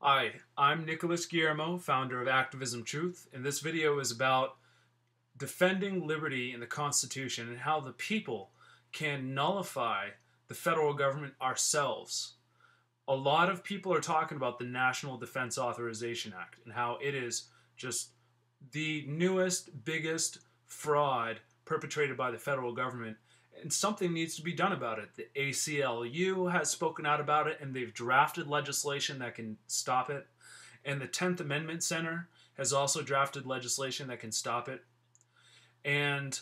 Hi, I'm Nicholas Guillermo, founder of Activism Truth, and this video is about defending liberty in the Constitution and how the people can nullify the federal government ourselves. A lot of people are talking about the National Defense Authorization Act and how it is just the newest, biggest fraud perpetrated by the federal government, and something needs to be done about it. The ACLU has spoken out about it, and they've drafted legislation that can stop it. And the 10th Amendment Center has also drafted legislation that can stop it. And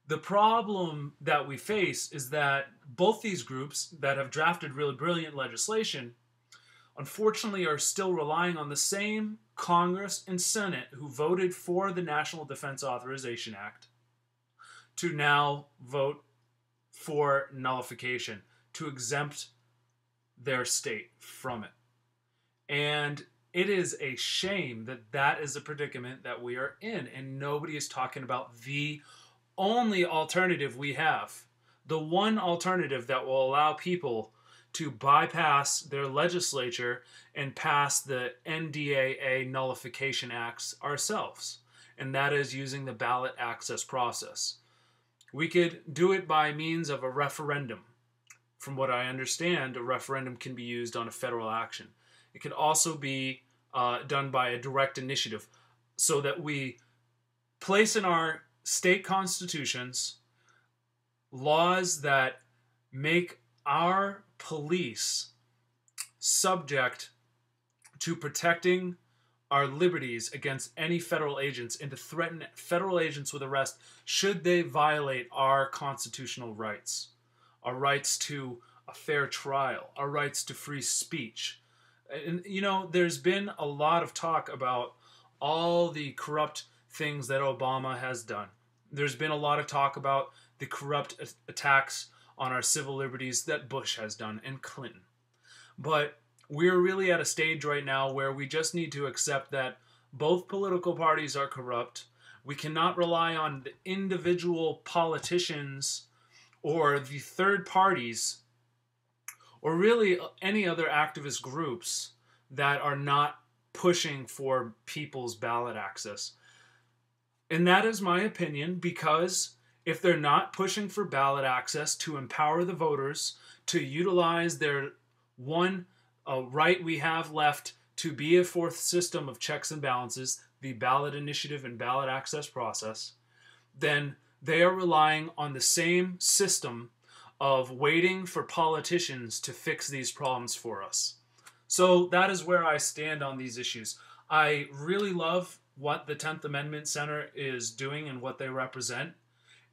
the problem that we face is that both these groups that have drafted really brilliant legislation, unfortunately, are still relying on the same Congress and Senate who voted for the National Defense Authorization Act to now vote for nullification, to exempt their state from it. And it is a shame that that is the predicament that we are in, and nobody is talking about the only alternative we have. The one alternative that will allow people to bypass their legislature and pass the NDAA Nullification Acts ourselves, and that is using the ballot access process. We could do it by means of a referendum. From what I understand, a referendum can be used on a federal action. It can also be done by a direct initiative, so that we place in our state constitutions laws that make our police subject to protecting our liberties against any federal agents, and to threaten federal agents with arrest should they violate our constitutional rights. Our rights to a fair trial, our rights to free speech. And, you know, there's been a lot of talk about all the corrupt things that Obama has done. There's been a lot of talk about the corrupt attacks on our civil liberties that Bush has done, and Clinton. But we're really at a stage right now where we just need to accept that both political parties are corrupt. We cannot rely on the individual politicians or the third parties or really any other activist groups that are not pushing for people's ballot access. And that is my opinion, because if they're not pushing for ballot access to empower the voters to utilize their one right we have left to be a fourth system of checks and balances, the ballot initiative and ballot access process, then they are relying on the same system of waiting for politicians to fix these problems for us. So that is where I stand on these issues. I really love what the 10th Amendment Center is doing and what they represent.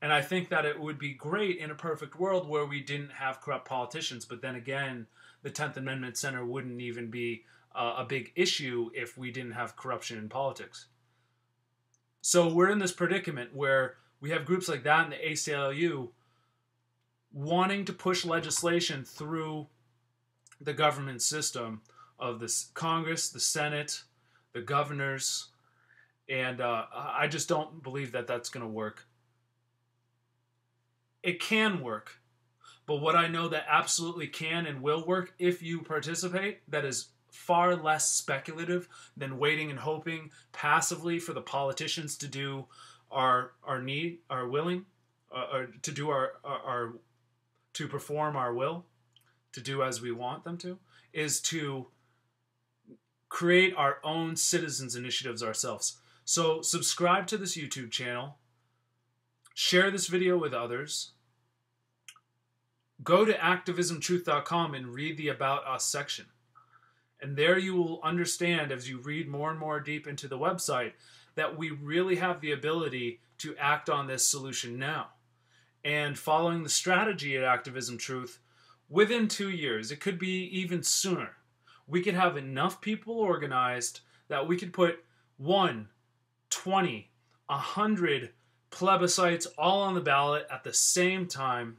And I think that it would be great in a perfect world where we didn't have corrupt politicians. But then again, the 10th Amendment Center wouldn't even be a big issue if we didn't have corruption in politics. So we're in this predicament where we have groups like that in the ACLU wanting to push legislation through the government system of the Congress, the Senate, the governors, and I just don't believe that that's going to work. It can work, but what I know that absolutely can and will work if you participate, that is far less speculative than waiting and hoping passively for the politicians to do our willing, or to do our to perform our will, to do as we want them to, is to create our own citizens initiatives ourselves. So subscribe to this YouTube channel, share this video with others, go to activismtruth.com and read the About Us section. And there you will understand, as you read more and more deep into the website, that we really have the ability to act on this solution now. And following the strategy at Activism Truth, within 2 years, it could be even sooner, we could have enough people organized that we could put 1, 20, 100 plebiscites all on the ballot at the same time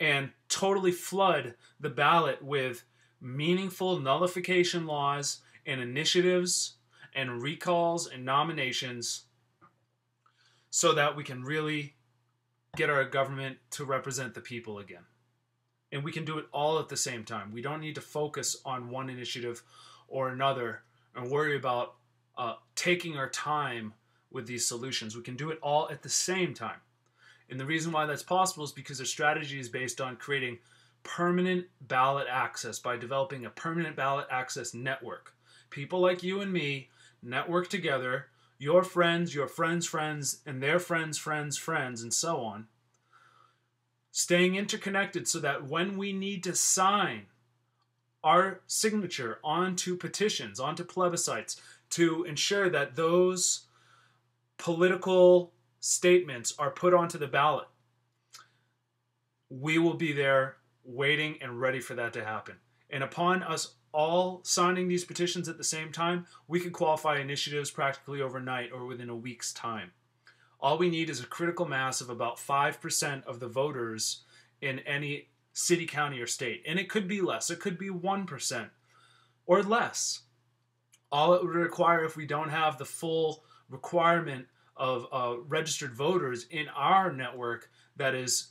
and totally flood the ballot with meaningful nullification laws and initiatives and recalls and nominations, so that we can really get our government to represent the people again. And we can do it all at the same time. We don't need to focus on one initiative or another and worry about taking our time with these solutions. We can do it all at the same time. And the reason why that's possible is because the strategy is based on creating permanent ballot access by developing a permanent ballot access network. People like you and me network together, your friends, and their friends, and so on, staying interconnected so that when we need to sign our signature onto petitions, onto plebiscites, to ensure that those political statements are put onto the ballot, we will be there waiting and ready for that to happen. And upon us all signing these petitions at the same time, we can qualify initiatives practically overnight or within a week's time. All we need is a critical mass of about 5% of the voters in any city, county, or state. And it could be less. It could be 1% or less. All it would require, if we don't have the full requirement of registered voters in our network that is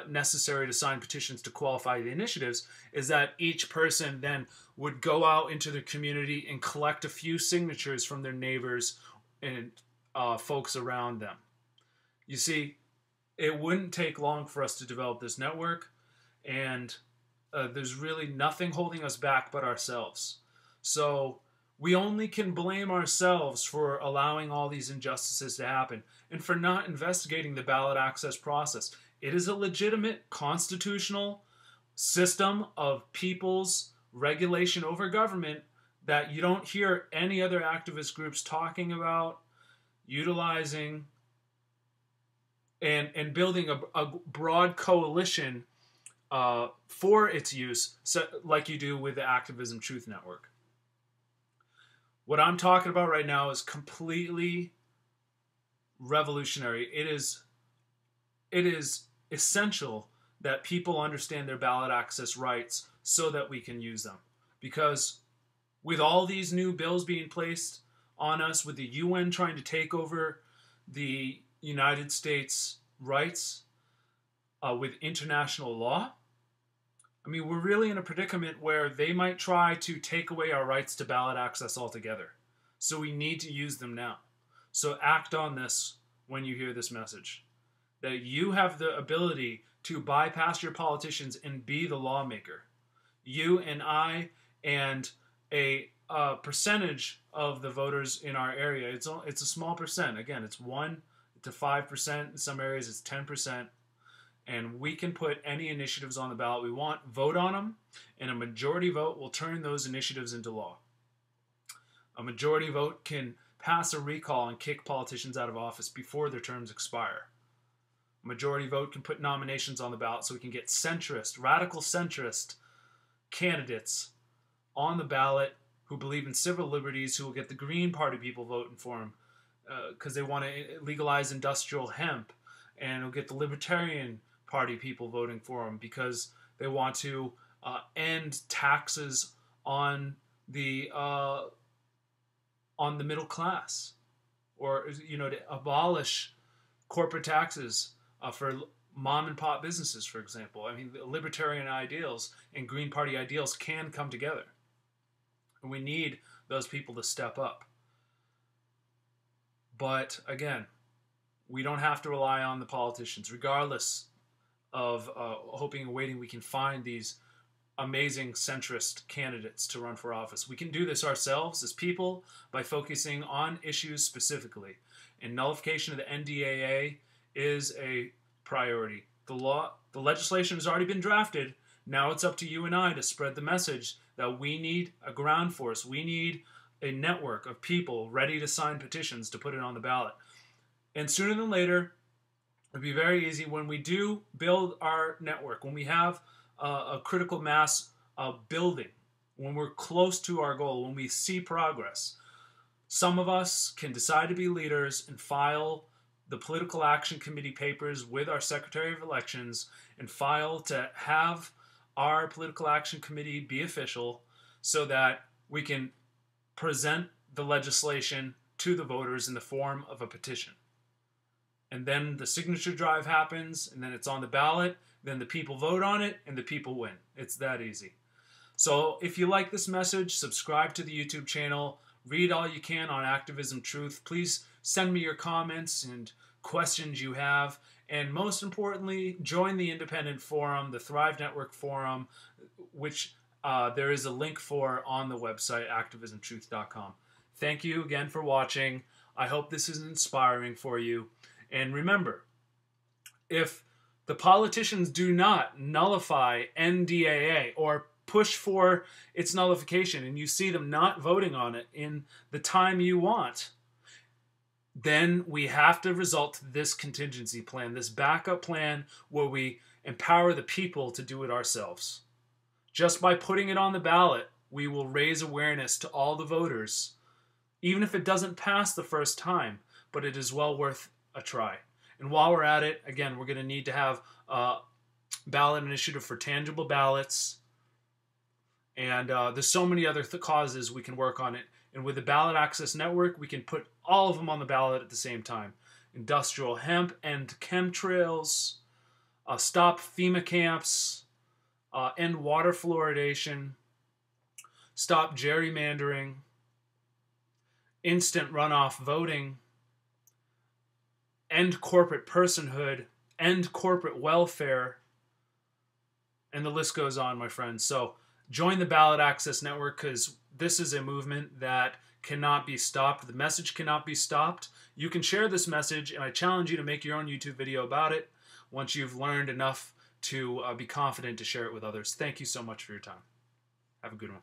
necessary to sign petitions to qualify the initiatives, is that each person then would go out into the community and collect a few signatures from their neighbors and folks around them. You see, it wouldn't take long for us to develop this network, and there's really nothing holding us back but ourselves. So we only can blame ourselves for allowing all these injustices to happen and for not investigating the ballot access process. It is a legitimate constitutional system of people's regulation over government that you don't hear any other activist groups talking about, utilizing, and building a broad coalition for its use, like you do with the Activism Truth Network. What I'm talking about right now is completely revolutionary. It is essential that people understand their ballot access rights so that we can use them. Because with all these new bills being placed on us, with the UN trying to take over the United States rights with international law, I mean, we're really in a predicament where they might try to take away our rights to ballot access altogether. So we need to use them now. So act on this when you hear this message. That you have the ability to bypass your politicians and be the lawmaker. You and I and a percentage of the voters in our area. It's a small percent. Again, it's 1 to 5%. In some areas, it's 10%. And we can put any initiatives on the ballot we want, vote on them, and a majority vote will turn those initiatives into law. A majority vote can pass a recall and kick politicians out of office before their terms expire. A majority vote can put nominations on the ballot so we can get centrist, radical centrist candidates on the ballot who believe in civil liberties, who will get the Green Party people voting for them because they want to legalize industrial hemp, and will get the Libertarian Party people voting for them because they want to end taxes on the middle class, or to abolish corporate taxes for mom and pop businesses, for example. I mean, the libertarian ideals and Green Party ideals can come together, and we need those people to step up. But again, we don't have to rely on the politicians, regardless of hoping and waiting we can find these amazing centrist candidates to run for office. We can do this ourselves as people by focusing on issues specifically. And nullification of the NDAA is a priority. The legislation has already been drafted. Now it's up to you and I to spread the message that we need a ground force. We need a network of people ready to sign petitions to put it on the ballot. And sooner than later, it'll be very easy when we do build our network, when we have a critical mass building, when we're close to our goal, when we see progress. Some of us can decide to be leaders and file the Political Action Committee papers with our Secretary of Elections and file to have our Political Action Committee be official so that we can present the legislation to the voters in the form of a petition. and then the signature drive happens, and then it's on the ballot, then the people vote on it, and the people win. It's that easy. So if you like this message, subscribe to the YouTube channel, read all you can on Activism Truth. Please send me your comments and questions you have, and most importantly, join the independent forum, the Thrive Network forum, which there is a link for on the website, activismtruth.com. Thank you again for watching. I hope this is inspiring for you. And remember, if the politicians do not nullify NDAA or push for its nullification, and you see them not voting on it in the time you want, then we have to resort to this contingency plan, this backup plan where we empower the people to do it ourselves. Just by putting it on the ballot, we will raise awareness to all the voters, even if it doesn't pass the first time, but it is well worth a try. And while we're at it, again, we're going to need to have a ballot initiative for tangible ballots. And there's so many other causes we can work on it. And with the Ballot Access Network, we can put all of them on the ballot at the same time. Industrial hemp and chemtrails, stop FEMA camps, end water fluoridation, stop gerrymandering, instant runoff voting, end corporate personhood, end corporate welfare, and the list goes on, my friends. So join the Ballot Access Network, because this is a movement that cannot be stopped. The message cannot be stopped. You can share this message, and I challenge you to make your own YouTube video about it once you've learned enough to be confident to share it with others. Thank you so much for your time. Have a good one.